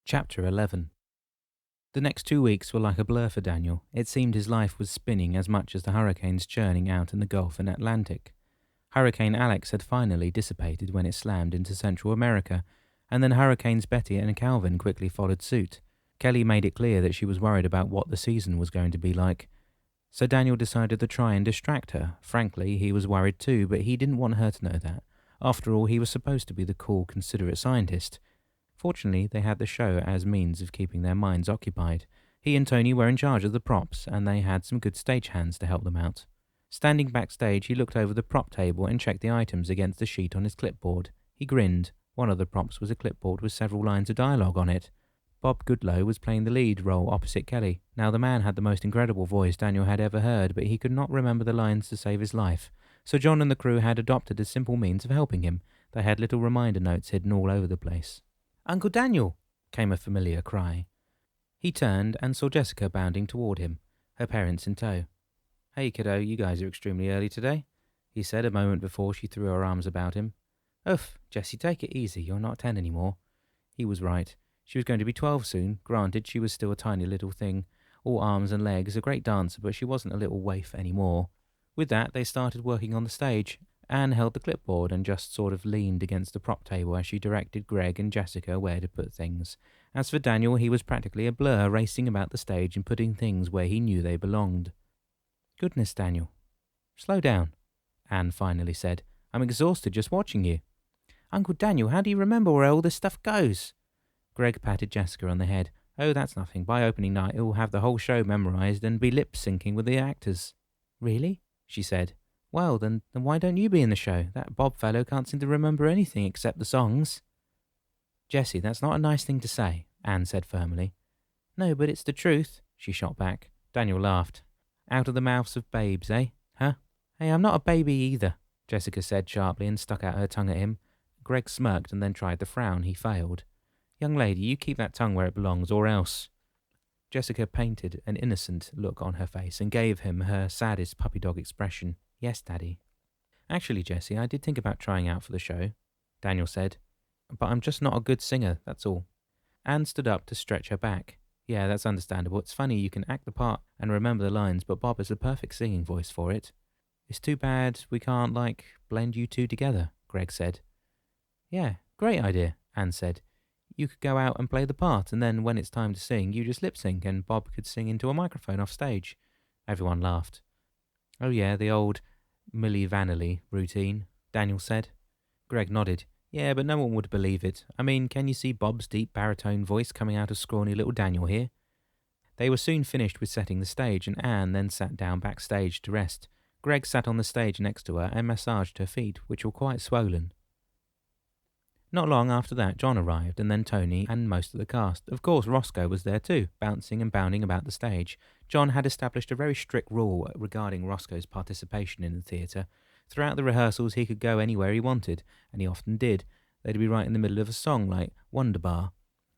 Chapter 11. The next 2 weeks were like a blur for Daniel. It seemed his life was spinning as much as the hurricanes churning out in the Gulf and Atlantic. Hurricane Alex had finally dissipated when it slammed into Central America, and then Hurricanes Betty and Calvin quickly followed suit. Kelly made it clear that she was worried about what the season was going to be like. So Daniel decided to try and distract her. Frankly, he was worried too, but he didn't want her to know that. After all, he was supposed to be the cool, considerate scientist. Fortunately, they had the show as means of keeping their minds occupied. He and Tony were in charge of the props, and they had some good stagehands to help them out. Standing backstage, he looked over the prop table and checked the items against the sheet on his clipboard. He grinned. One of the props was a clipboard with several lines of dialogue on it. Bob Goodloe was playing the lead role opposite Kelly. Now, the man had the most incredible voice Daniel had ever heard, but he could not remember the lines to save his life. So John and the crew had adopted a simple means of helping him. They had little reminder notes hidden all over the place. "Uncle Daniel!" came a familiar cry. He turned and saw Jessica bounding toward him, her parents in tow. "Hey, kiddo, you guys are extremely early today," he said a moment before she threw her arms about him. "Oof, Jessie, take it easy. You're not 10 anymore." He was right. She was going to be 12 soon. Granted, she was still a tiny little thing, all arms and legs, a great dancer, but she wasn't a little waif anymore. With that, they started working on the stage. Anne held the clipboard and just sort of leaned against the prop table as she directed Greg and Jessica where to put things. As for Daniel, he was practically a blur, racing about the stage and putting things where he knew they belonged. "Goodness, Daniel. Slow down," Anne finally said. "I'm exhausted just watching you." "Uncle Daniel, how do you remember where all this stuff goes?" Greg patted Jessica on the head. "Oh, that's nothing. By opening night, he'll have the whole show memorized and be lip-syncing with the actors." "Really?" she said. "Well, then why don't you be in the show? That Bob fellow can't seem to remember anything except the songs." "Jessie, that's not a nice thing to say," Anne said firmly. "No, but it's the truth," she shot back. Daniel laughed. "Out of the mouths of babes, eh? Huh?" "Hey, I'm not a baby either," Jessica said sharply and stuck out her tongue at him. Greg smirked and then tried to frown. He failed. "Young lady, you keep that tongue where it belongs, or else." Jessica painted an innocent look on her face and gave him her saddest puppy dog expression. "Yes, Daddy." "Actually, Jessie, I did think about trying out for the show," Daniel said. "But I'm just not a good singer, that's all." Anne stood up to stretch her back. "Yeah, that's understandable. It's funny you can act the part and remember the lines, but Bob has the perfect singing voice for it." "It's too bad we can't, blend you two together," Greg said. "Yeah, great idea," Anne said. "You could go out and play the part, and then when it's time to sing, you just lip-sync, and Bob could sing into a microphone off stage." Everyone laughed. "Oh yeah, the old Milli Vanilli routine," Daniel said. Greg nodded. "Yeah, but no one would believe it. I mean, can you see Bob's deep baritone voice coming out of scrawny little Daniel here?" They were soon finished with setting the stage, and Anne then sat down backstage to rest. Greg sat on the stage next to her and massaged her feet, which were quite swollen. Not long after that, John arrived, and then Tony and most of the cast. Of course, Roscoe was there too, bouncing and bounding about the stage. John had established a very strict rule regarding Roscoe's participation in the theatre. Throughout the rehearsals, he could go anywhere he wanted, and he often did. They'd be right in the middle of a song like Wonderbar,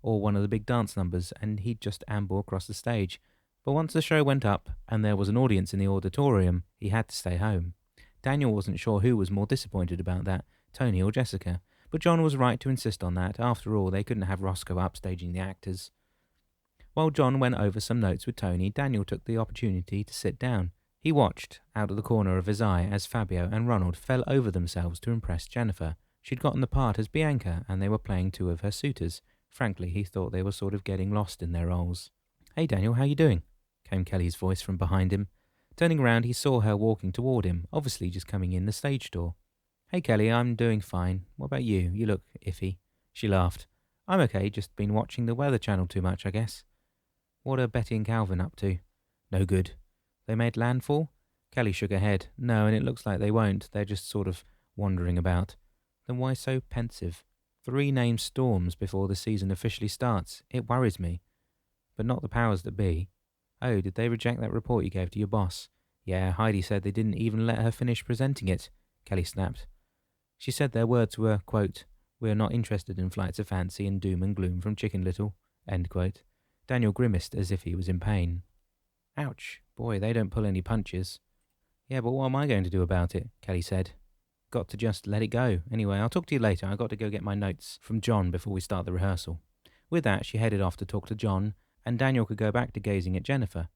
or one of the big dance numbers, and he'd just amble across the stage. But once the show went up, and there was an audience in the auditorium, he had to stay home. Daniel wasn't sure who was more disappointed about that, Tony or Jessica. But John was right to insist on that. After all, they couldn't have Roscoe upstaging the actors. While John went over some notes with Tony, Daniel took the opportunity to sit down. He watched, out of the corner of his eye, as Fabio and Ronald fell over themselves to impress Jennifer. She'd gotten the part as Bianca, and they were playing two of her suitors. Frankly, he thought they were sort of getting lost in their roles. "Hey, Daniel, how you doing?" came Kelly's voice from behind him. Turning round, he saw her walking toward him, obviously just coming in the stage door. "Hey, Kelly, I'm doing fine. What about you? You look iffy." She laughed. "I'm okay, just been watching the Weather Channel too much, I guess." "What are Betty and Calvin up to?" "No good." "They made landfall?" Kelly shook her head. "No, and it looks like they won't. They're just sort of wandering about." "Then why so pensive?" 3 named storms before the season officially starts. It worries me. "But not the powers that be." "Oh, did they reject that report you gave to your boss?" "Yeah, Heidi said they didn't even let her finish presenting it," Kelly snapped. "She said their words were, quote, 'We're not interested in flights of fancy and doom and gloom from Chicken Little,' end quote." Daniel grimaced as if he was in pain. "Ouch. Boy, they don't pull any punches." "Yeah, but what am I going to do about it?" Kelly said. "Got to just let it go. Anyway, I'll talk to you later. I've got to go get my notes from John before we start the rehearsal." With that, she headed off to talk to John, and Daniel could go back to gazing at Jennifer.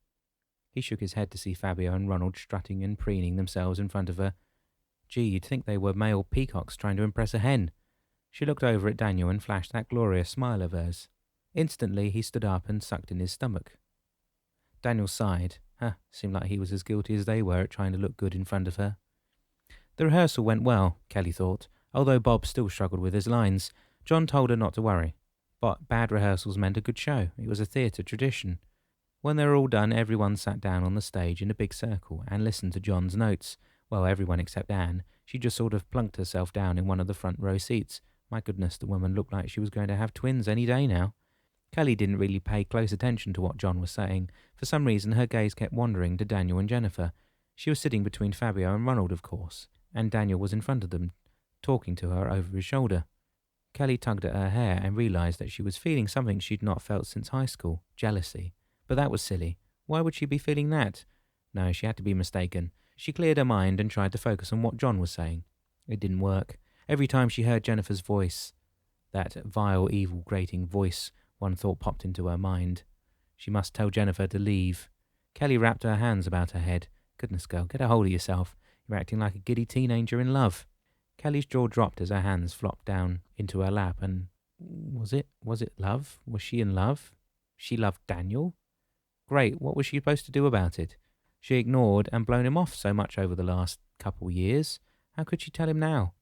He shook his head to see Fabio and Ronald strutting and preening themselves in front of her. Gee, you'd think they were male peacocks trying to impress a hen. She looked over at Daniel and flashed that glorious smile of hers. Instantly, he stood up and sucked in his stomach. Daniel sighed. Seemed like he was as guilty as they were at trying to look good in front of her. The rehearsal went well, Kelly thought, although Bob still struggled with his lines. John told her not to worry. But bad rehearsals meant a good show. It was a theatre tradition. When they were all done, everyone sat down on the stage in a big circle and listened to John's notes. Well, everyone except Anne. She just sort of plunked herself down in one of the front row seats. My goodness, the woman looked like she was going to have twins any day now. Kelly didn't really pay close attention to what John was saying. For some reason, her gaze kept wandering to Daniel and Jennifer. She was sitting between Fabio and Ronald, of course, and Daniel was in front of them, talking to her over his shoulder. Kelly tugged at her hair and realised that she was feeling something she'd not felt since high school, jealousy. But that was silly. Why would she be feeling that? No, she had to be mistaken. She cleared her mind and tried to focus on what John was saying. It didn't work. Every time she heard Jennifer's voice, that vile, evil, grating voice, one thought popped into her mind. She must tell Jennifer to leave. Kelly wrapped her hands about her head. Goodness, girl, get a hold of yourself. You're acting like a giddy teenager in love. Kelly's jaw dropped as her hands flopped down into her lap, and was it love? Was she in love? She loved Daniel? Great, what was she supposed to do about it? She ignored and blown him off so much over the last couple years. How could she tell him now?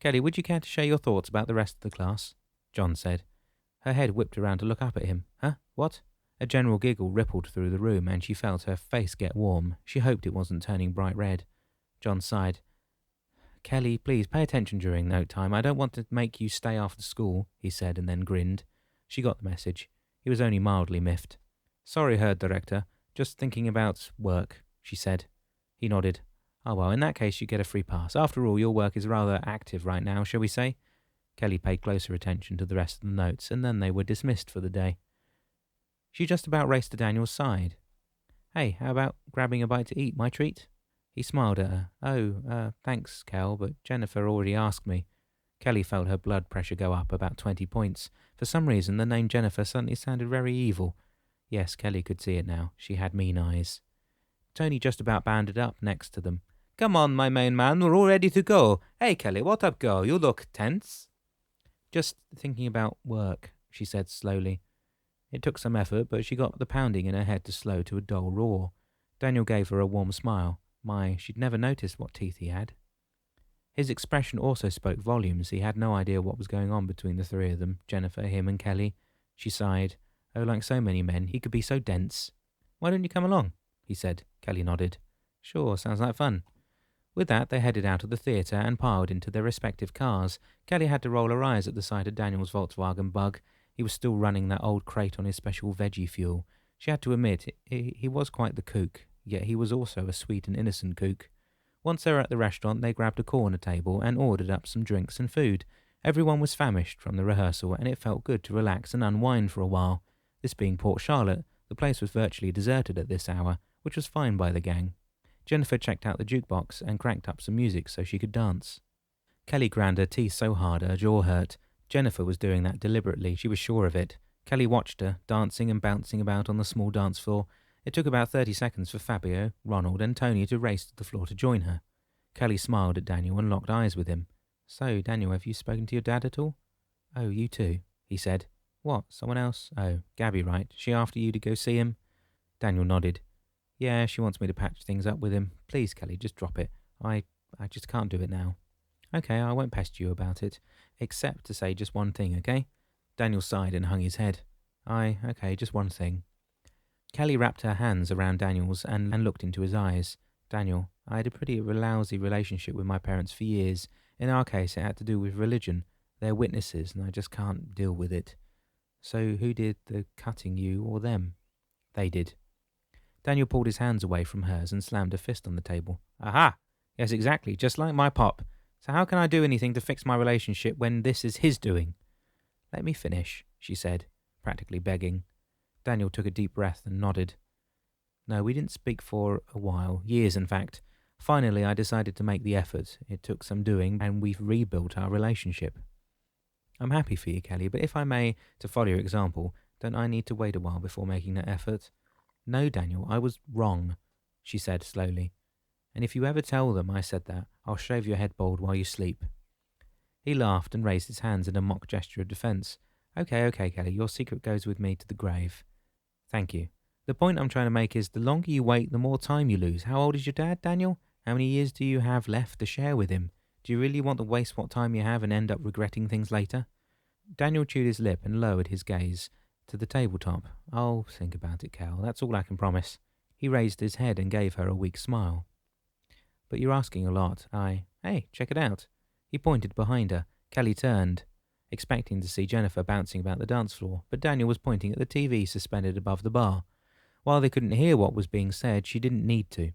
Kelly, would you care to share your thoughts about the rest of the class? John said. Her head whipped around to look up at him. Huh? What? A general giggle rippled through the room, and she felt her face get warm. She hoped it wasn't turning bright red. John sighed. Kelly, please pay attention during note time. I don't want to make you stay after school, he said, and then grinned. She got the message. He was only mildly miffed. Sorry, Herd Director. Just thinking about work, she said. He nodded. Oh, well, in that case you get a free pass. After all, your work is rather active right now, shall we say? Kelly paid closer attention to the rest of the notes, and then they were dismissed for the day. She just about raced to Daniel's side. Hey, how about grabbing a bite to eat, my treat? He smiled at her. Oh, thanks, Kel, but Jennifer already asked me. Kelly felt her blood pressure go up about 20 points. For some reason, the name Jennifer suddenly sounded very evil. Yes, Kelly could see it now. She had mean eyes. Tony just about bounded up next to them. Come on, my main man, we're all ready to go. Hey, Kelly, what up, girl? You look tense. Just thinking about work, she said slowly. It took some effort, but she got the pounding in her head to slow to a dull roar. Daniel gave her a warm smile. My, she'd never noticed what teeth he had. His expression also spoke volumes. He had no idea what was going on between the three of them, Jennifer, him and Kelly. She sighed. Oh, like so many men, he could be so dense. Why don't you come along? He said. Kelly nodded. Sure, sounds like fun. With that, they headed out of the theatre and piled into their respective cars. Kelly had to roll her eyes at the sight of Daniel's Volkswagen Bug. He was still running that old crate on his special veggie fuel. She had to admit, he was quite the kook, yet he was also a sweet and innocent kook. Once they were at the restaurant, they grabbed a corner table and ordered up some drinks and food. Everyone was famished from the rehearsal, and it felt good to relax and unwind for a while. This being Port Charlotte, the place was virtually deserted at this hour, which was fine by the gang. Jennifer checked out the jukebox and cranked up some music so she could dance. Kelly ground her teeth so hard her jaw hurt. Jennifer was doing that deliberately, she was sure of it. Kelly watched her, dancing and bouncing about on the small dance floor. It took about 30 seconds for Fabio, Ronald and Tony to race to the floor to join her. Kelly smiled at Daniel and locked eyes with him. So, Daniel, have you spoken to your dad at all? Oh, you too, he said. What, someone else? Oh, Gabby, right? She after you to go see him? Daniel nodded. Yeah, she wants me to patch things up with him. Please, Kelly, just drop it. I just can't do it now. Okay, I won't pester you about it, except to say just one thing, okay? Daniel sighed and hung his head. Okay, just one thing. Kelly wrapped her hands around Daniel's and looked into his eyes. Daniel, I had a pretty lousy relationship with my parents for years. In our case, it had to do with religion. They're witnesses, and I just can't deal with it. So who did the cutting, you or them? They did. Daniel pulled his hands away from hers and slammed a fist on the table. Aha! Yes, exactly, just like my pop. So how can I do anything to fix my relationship when this is his doing? Let me finish, she said, practically begging. Daniel took a deep breath and nodded. No, we didn't speak for a while, years in fact. Finally, I decided to make the effort. It took some doing, and we've rebuilt our relationship. I'm happy for you, Kelly, but if I may, to follow your example, don't I need to wait a while before making that effort? No, Daniel, I was wrong, she said slowly. And if you ever tell them I said that, I'll shave your head bald while you sleep. He laughed and raised his hands in a mock gesture of defence. Okay, Kelly, your secret goes with me to the grave. Thank you. The point I'm trying to make is the longer you wait, the more time you lose. How old is your dad, Daniel? How many years do you have left to share with him? Do you really want to waste what time you have and end up regretting things later? Daniel chewed his lip and lowered his gaze to the tabletop. I'll think about it, Cal. That's all I can promise. He raised his head and gave her a weak smile. But you're asking a lot. Hey, check it out. He pointed behind her. Kelly turned, expecting to see Jennifer bouncing about the dance floor, but Daniel was pointing at the TV suspended above the bar. While they couldn't hear what was being said, she didn't need to.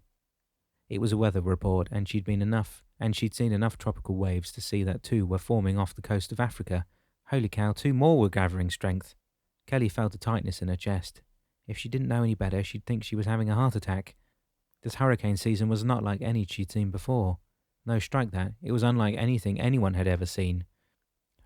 It was a weather report, and she'd seen enough tropical waves to see that two were forming off the coast of Africa. Holy cow, two more were gathering strength. Kelly felt a tightness in her chest. If she didn't know any better, she'd think she was having a heart attack. This hurricane season was not like any she'd seen before. No, strike that. It was unlike anything anyone had ever seen.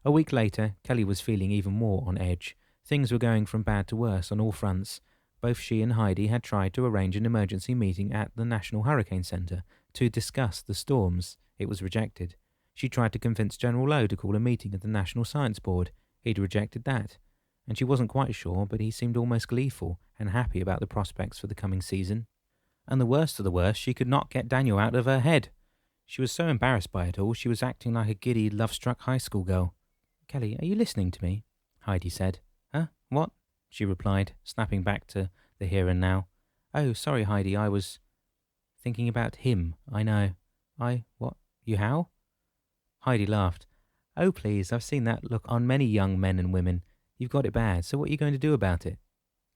A week later, Kelly was feeling even more on edge. Things were going from bad to worse on all fronts. Both she and Heidi had tried to arrange an emergency meeting at the National Hurricane Center to discuss the storms. It was rejected. She tried to convince General Lowe to call a meeting at the National Science Board. He'd rejected that. And she wasn't quite sure, but he seemed almost gleeful and happy about the prospects for the coming season. And the worst of the worst, she could not get Daniel out of her head. She was so embarrassed by it all, she was acting like a giddy, love-struck high school girl. Kelly, are you listening to me? Heidi said. Huh? What? She replied, snapping back to the here and now. Oh, sorry, Heidi, I was thinking about him, I know. What? You how? Heidi laughed. Oh, please, I've seen that look on many young men and women. You've got it bad, so what are you going to do about it?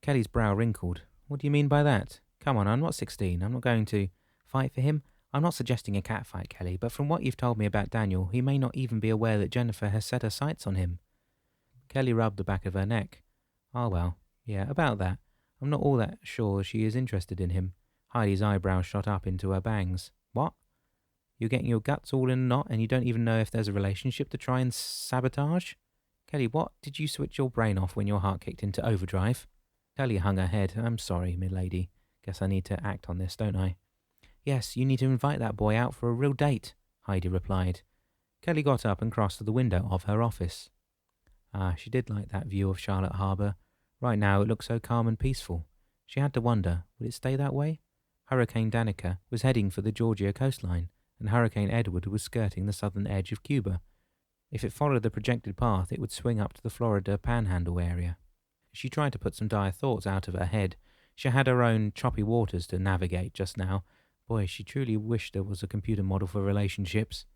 Kelly's brow wrinkled. What do you mean by that? Come on, I'm not 16. I'm not going to fight for him. I'm not suggesting a catfight, Kelly, but from what you've told me about Daniel, he may not even be aware that Jennifer has set her sights on him. Kelly rubbed the back of her neck. Ah, well, yeah, about that. I'm not all that sure she is interested in him. Heidi's eyebrows shot up into her bangs. What? You're getting your guts all in a knot and you don't even know if there's a relationship to try and sabotage? Kelly, what did you switch your brain off when your heart kicked into overdrive? Kelly hung her head. I'm sorry, milady. Guess I need to act on this, don't I? Yes, you need to invite that boy out for a real date, Heidi replied. Kelly got up and crossed to the window of her office. She did like that view of Charlotte Harbour. Right now it looked so calm and peaceful. She had to wonder, would it stay that way? Hurricane Danica was heading for the Georgia coastline, and Hurricane Edward was skirting the southern edge of Cuba. If it followed the projected path, it would swing up to the Florida Panhandle area. She tried to put some dire thoughts out of her head. She had her own choppy waters to navigate just now. Boy, she truly wished there was a computer model for relationships.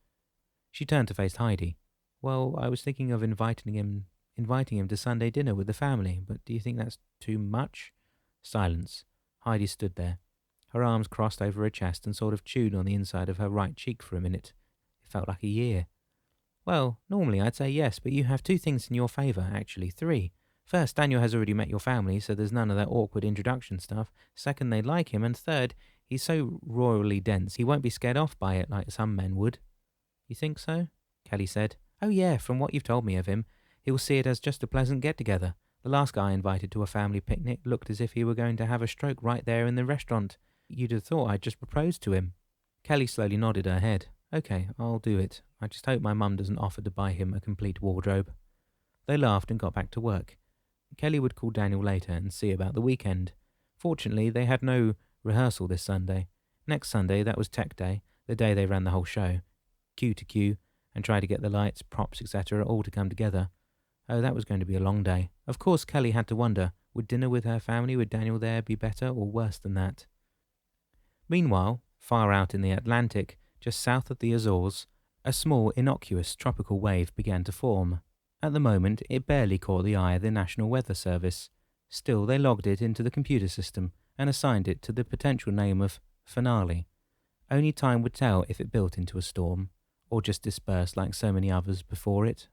She turned to face Heidi. Well, I was thinking of inviting him to Sunday dinner with the family, but do you think that's too much? Silence. Heidi stood there. Her arms crossed over her chest and sort of chewed on the inside of her right cheek for a minute. It felt like a year. Well, normally I'd say yes, but you have two things in your favour, actually, three. First, Daniel has already met your family, so there's none of that awkward introduction stuff. Second, they like him. And third, he's so royally dense, he won't be scared off by it like some men would. You think so? Kelly said. Oh yeah, from what you've told me of him, he'll see it as just a pleasant get-together. The last guy I invited to a family picnic looked as if he were going to have a stroke right there in the restaurant. You'd have thought I'd just proposed to him. Kelly slowly nodded her head. Okay, I'll do it. I just hope my mum doesn't offer to buy him a complete wardrobe. They laughed and got back to work. Kelly would call Daniel later and see about the weekend. Fortunately, they had no rehearsal this Sunday. Next Sunday, that was Tech Day, the day they ran the whole show. Cue to cue, and try to get the lights, props, etc. all to come together. Oh, that was going to be a long day. Of course, Kelly had to wonder, would dinner with her family with Daniel there be better or worse than that? Meanwhile, far out in the Atlantic, just south of the Azores, a small, innocuous tropical wave began to form. At the moment, it barely caught the eye of the National Weather Service. Still, they logged it into the computer system and assigned it to the potential name of Finale. Only time would tell if it built into a storm, or just dispersed like so many others before it